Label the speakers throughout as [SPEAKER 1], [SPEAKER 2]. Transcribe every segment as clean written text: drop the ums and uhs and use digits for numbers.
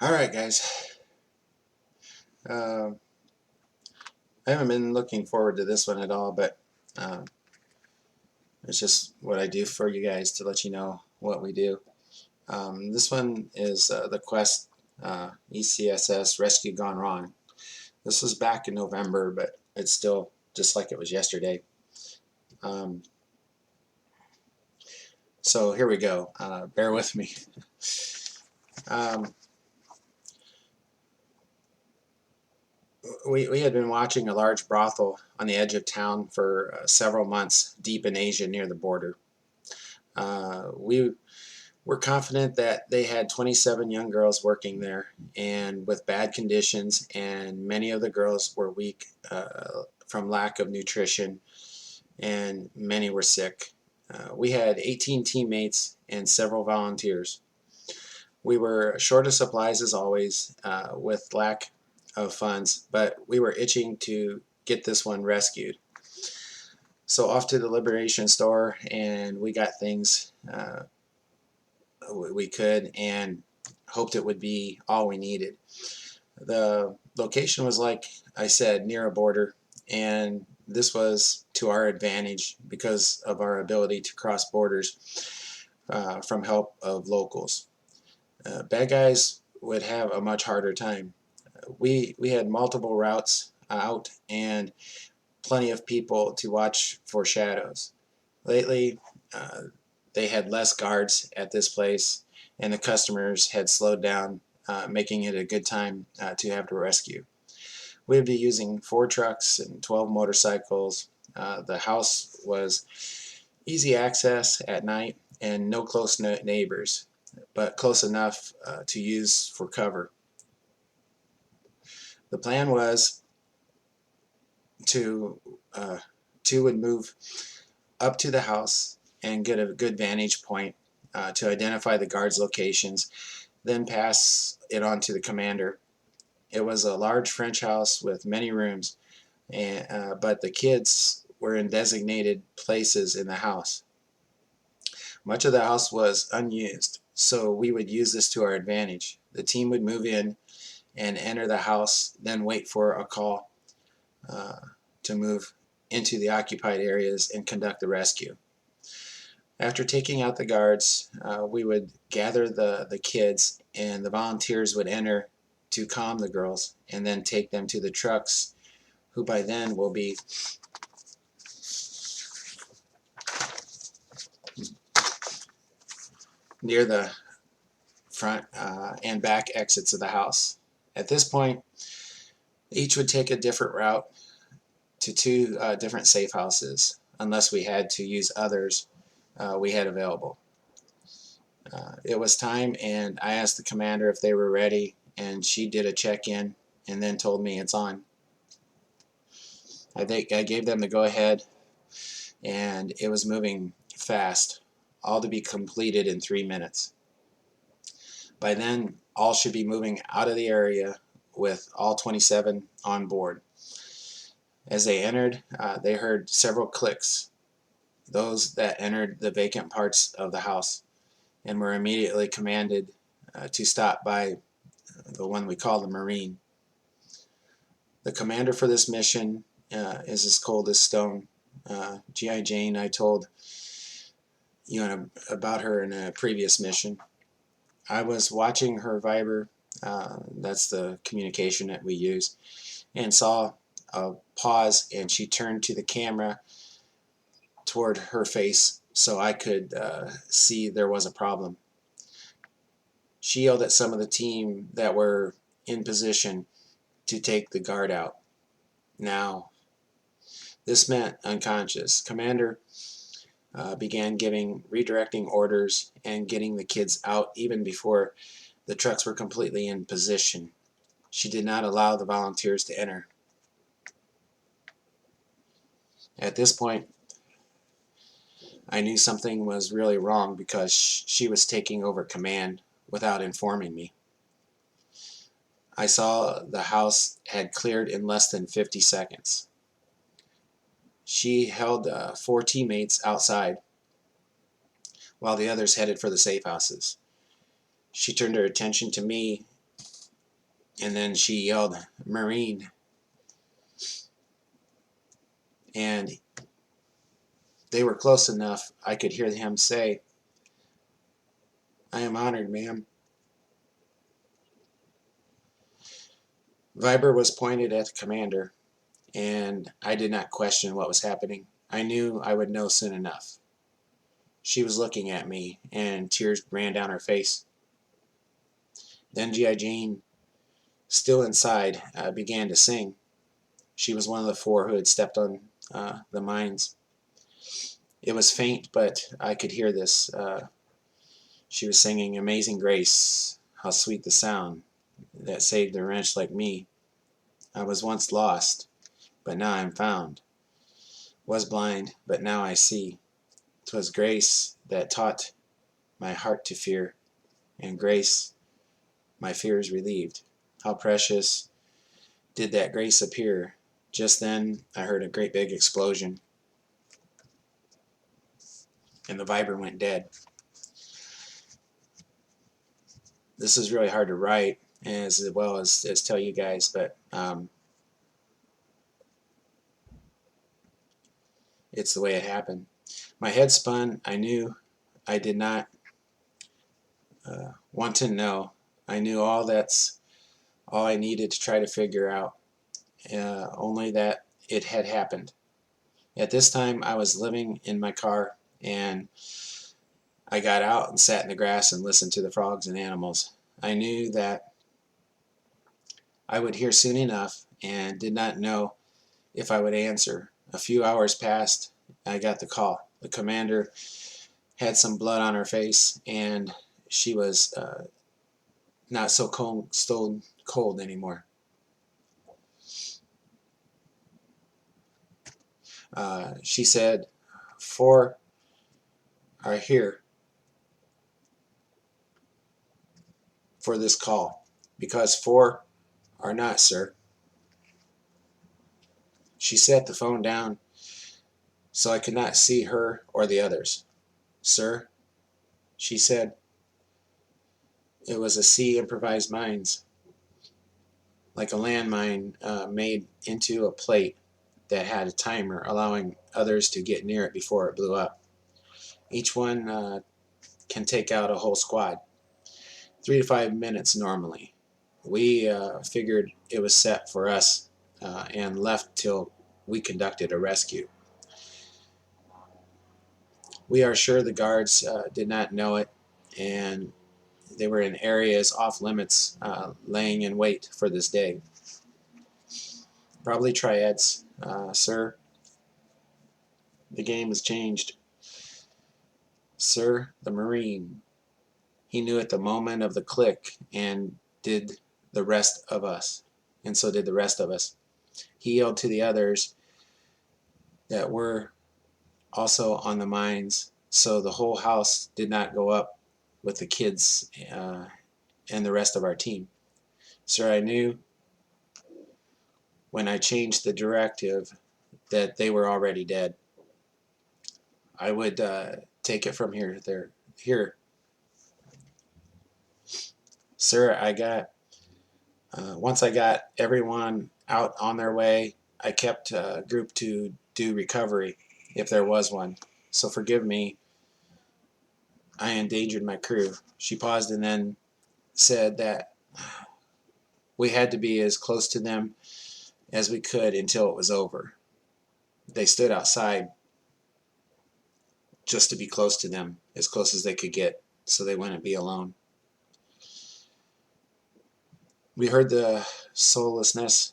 [SPEAKER 1] Alright guys, um, I haven't been looking forward to this one at all, but um, it's just what I do for you guys to let you know what we do. This one is the Quest ECSS Rescue Gone Wrong. This was back in November, but it's still just like it was yesterday. Um, so here we go. Bear with me. Um, we had been watching a large brothel on the edge of town for several months deep in Asia near the border. We were confident that they had 27 young girls working there and with bad conditions, and many of the girls were weak from lack of nutrition, and many were sick. We had 18 teammates and several volunteers. We were short of supplies as always, with lack of funds, but we were itching to get this one rescued. So off to the Liberation store, and we got things we could and hoped it would be all we needed. The location was, like I said, near a border, and this was to our advantage because of our ability to cross borders from help of locals. Bad guys would have a much harder time. We had multiple routes out and plenty of people to watch for shadows. Lately, they had less guards at this place, and the customers had slowed down, making it a good time to have to rescue. We'd be using 4 trucks and 12 motorcycles. The house was easy access at night and no close neighbors, but close enough to use for cover. The plan was to two would move up to the house and get a good vantage point to identify the guards' locations, then pass it on to the commander. It was a large French house with many rooms, but the kids were in designated places in the house. Much of the house was unused, so we would use this to our advantage. The team would move in and enter the house, then wait for a call to move into the occupied areas and conduct the rescue. After taking out the guards, we would gather the kids, and the volunteers would enter to calm the girls and then take them to the trucks, who by then will be near the front and back exits of the house. At this point, each would take a different route to 2 different safe houses, unless we had to use others we had available. It was time, and I asked the commander if they were ready, and she did a check-in and then told me it's on. I gave them the go-ahead, and it was moving fast, all to be completed in 3 minutes. By then, all should be moving out of the area with all 27 on board. As they entered, they heard several clicks, those that entered the vacant parts of the house, and were immediately commanded to stop by the one we call the Marine. The commander for this mission is as cold as stone. G.I. Jane, I told you about her in a previous mission. I was watching her Viber, that's the communication that we use, and saw a pause, and she turned to the camera toward her face so I could see there was a problem. She yelled at some of the team that were in position to take the guard out. Now, this meant unconscious. Commander began redirecting orders and getting the kids out even before the trucks were completely in position. She did not allow the volunteers to enter. At this point, I knew something was really wrong because she was taking over command without informing me. I saw the house had cleared in less than 50 seconds. She held 4 teammates outside while the others headed for the safe houses. She turned her attention to me And then she yelled, "Marine." And they were close enough I could hear him say, "I am honored, ma'am." Viber was pointed at the commander, and I did not question what was happening. I knew I would know soon enough. She was looking at me, and tears ran down her face. Then G.I. Jane, still inside, began to sing. She was one of the 4 who had stepped on the mines. It was faint, but I could hear this. She was singing "Amazing Grace, how sweet the sound that saved a wretch like me. I was once lost, but now I'm found. Was blind, but now I see. 'Twas grace that taught my heart to fear, and grace my fears relieved. How precious did that grace appear." Just then I heard a great big explosion, and the Viber went dead. This is really hard to write as well as tell you guys, but it's the way it happened. My head spun. I knew I did not want to know. I knew that's all I needed to try to figure out, only that it had happened. At this time, I was living in my car, and I got out and sat in the grass and listened to the frogs and animals. I knew that I would hear soon enough, and did not know if I would answer. A few hours passed. I got the call. The commander had some blood on her face, and she was not so stone cold anymore. She said, "4 are here for this call, because 4 are not, sir." She set the phone down so I could not see her or the others. "Sir," she said, "it was a C improvised mines, like a landmine made into a plate that had a timer allowing others to get near it before it blew up. Each one can take out a whole squad, 3 to 5 minutes normally. We figured it was set for us and left till we conducted a rescue. We are sure the guards did not know it, and they were in areas off limits, laying in wait for this day. Probably triads, sir. The game has changed. Sir, the Marine. He knew at the moment of the click, and did the rest of us. And so did the rest of us. He yelled to the others that were also on the mines, so the whole house did not go up with the kids and the rest of our team. Sir, I knew when I changed the directive that they were already dead. I would take it from here. Here. Sir, once I got everyone out on their way, I kept a group to do recovery, if there was one. So forgive me, I endangered my crew." She paused and then said that we had to be as close to them as we could until it was over. They stood outside just to be close to them, as close as they could get, so they wouldn't be alone. We heard the soullessness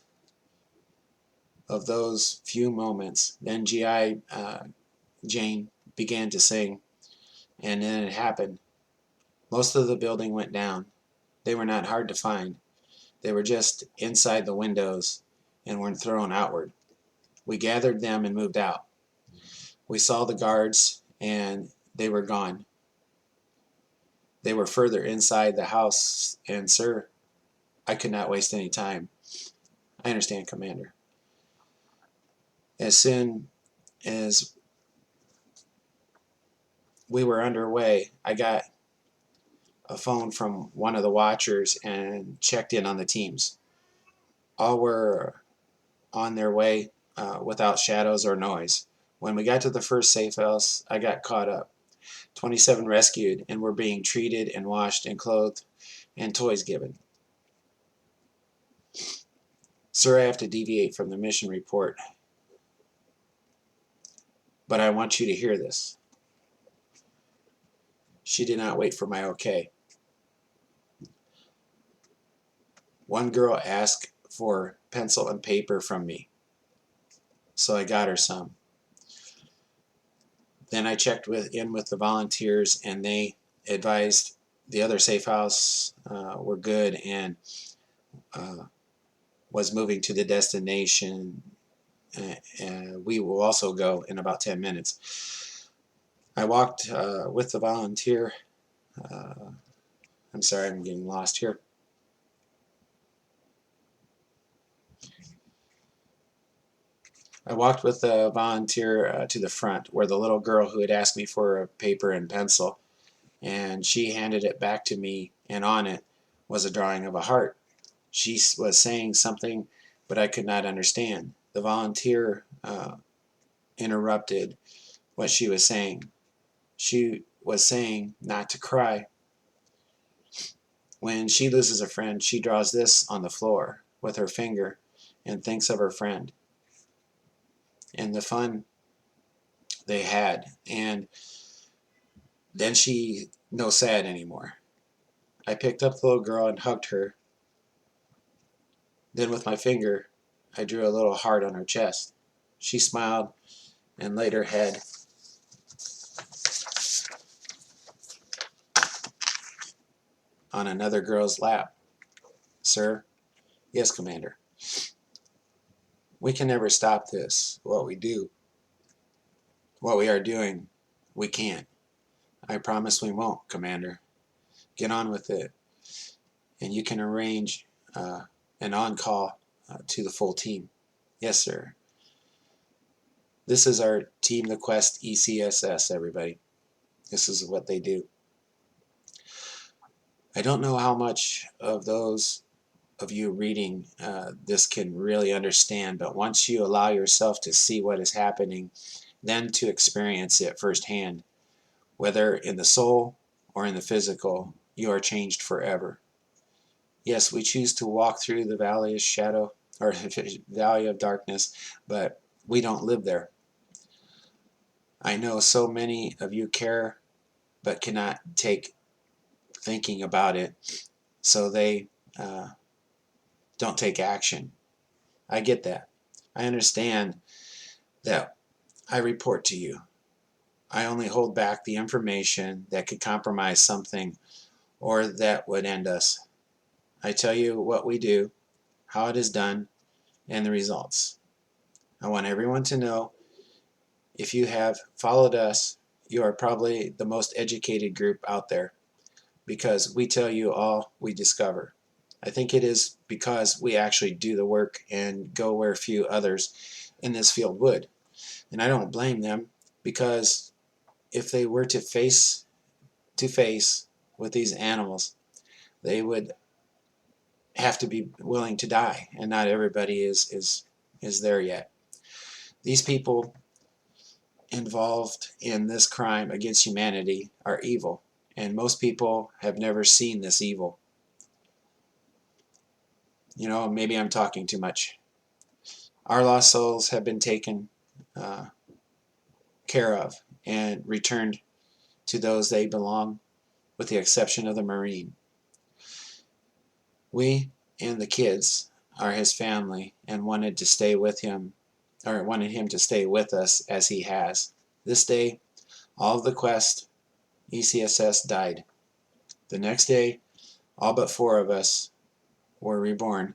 [SPEAKER 1] of those few moments. Then G.I. Jane began to sing, and then it happened. Most of the building went down. They were not hard to find. They were just inside the windows and were thrown outward. We gathered them and moved out. We saw the guards, and they were gone. They were further inside the house, and sir, I could not waste any time. I understand, Commander. As soon as we were underway, I got a phone from one of the watchers and checked in on the teams. All were on their way without shadows or noise. When we got to the first safe house, I got caught up. 27 rescued and were being treated and washed and clothed and toys given. Sir, I have to deviate from the mission report, but I want you to hear this. She did not wait for my okay. One girl asked for pencil and paper from me, so I got her some. Then I checked in with the volunteers, and they advised the other safe house were good and was moving to the destination. We will also go in about 10 minutes. I walked with the volunteer. I'm sorry, I'm getting lost here. I walked with the volunteer to the front where the little girl who had asked me for a paper and pencil, and she handed it back to me, and on it was a drawing of a heart. She was saying something, but I could not understand. The volunteer interrupted what she was saying. She was saying not to cry. When she loses a friend, she draws this on the floor with her finger and thinks of her friend and the fun they had. And then she no sad anymore. I picked up the little girl and hugged her. Then with my finger, I drew a little heart on her chest. She smiled and laid her head on another girl's lap. Sir? Yes, Commander. We can never stop this. What we are doing, we can't. I promise we won't, Commander. Get on with it. And you can arrange an on-call to the full team. Yes, sir. This is our Team the Quest ECSS, everybody. This is what they do. I don't know how much of those of you reading this can really understand, but once you allow yourself to see what is happening, then to experience it firsthand, whether in the soul or in the physical, you are changed forever. Yes, we choose to walk through the valley of shadow or valley of darkness, but we don't live there. I know so many of you care but cannot take thinking about it, so they don't take action. I get that. I understand that. I report to you. I only hold back the information that could compromise something or that would end us. I tell you what we do, how it is done, and the results. I want everyone to know, if you have followed us, you are probably the most educated group out there, because we tell you all we discover. I think it is because we actually do the work and go where few others in this field would. And I don't blame them, because if they were to face with these animals, they would have to be willing to die, and not everybody is there yet. These people involved in this crime against humanity are evil, and most people have never seen this evil. You know, maybe I'm talking too much. Our lost souls have been taken care of and returned to those they belong, with the exception of the Marine. We and the kids are his family and wanted to stay with him, or wanted him to stay with us as he has. This day, all of the Quest ECSS died. The next day, all but 4 of us were reborn,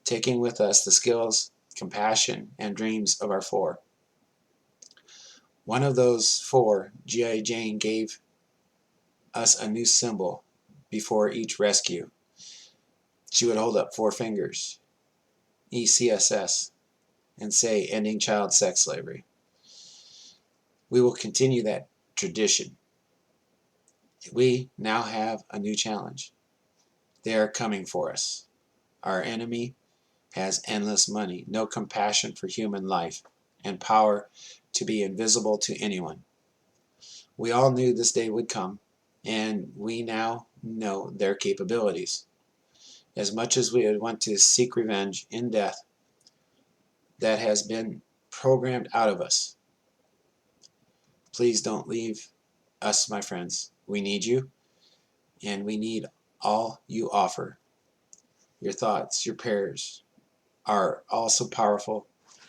[SPEAKER 1] taking with us the skills, compassion, and dreams of our 4. One of those 4, G.I. Jane, gave us a new symbol before each rescue. She would hold up 4 fingers, ECSS, and say, ending child sex slavery. We will continue that tradition. We now have a new challenge. They are coming for us. Our enemy has endless money, no compassion for human life, and power to be invisible to anyone. We all knew this day would come, and we now know their capabilities. As much as we would want to seek revenge in death, that has been programmed out of us. Please don't leave us, my friends. We need you, and we need all you offer. Your thoughts, your prayers are also powerful,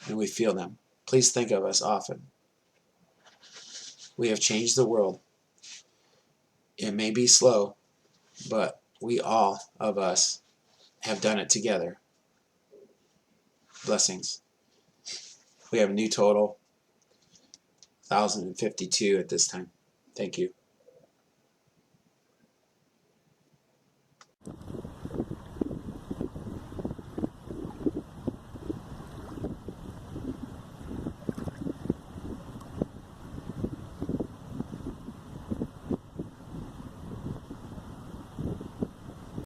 [SPEAKER 1] and we feel them. Please think of us often. We have changed the world. It may be slow, but we all of us have done it together. Blessings. We have a new total, 1,052 at this time. Thank you.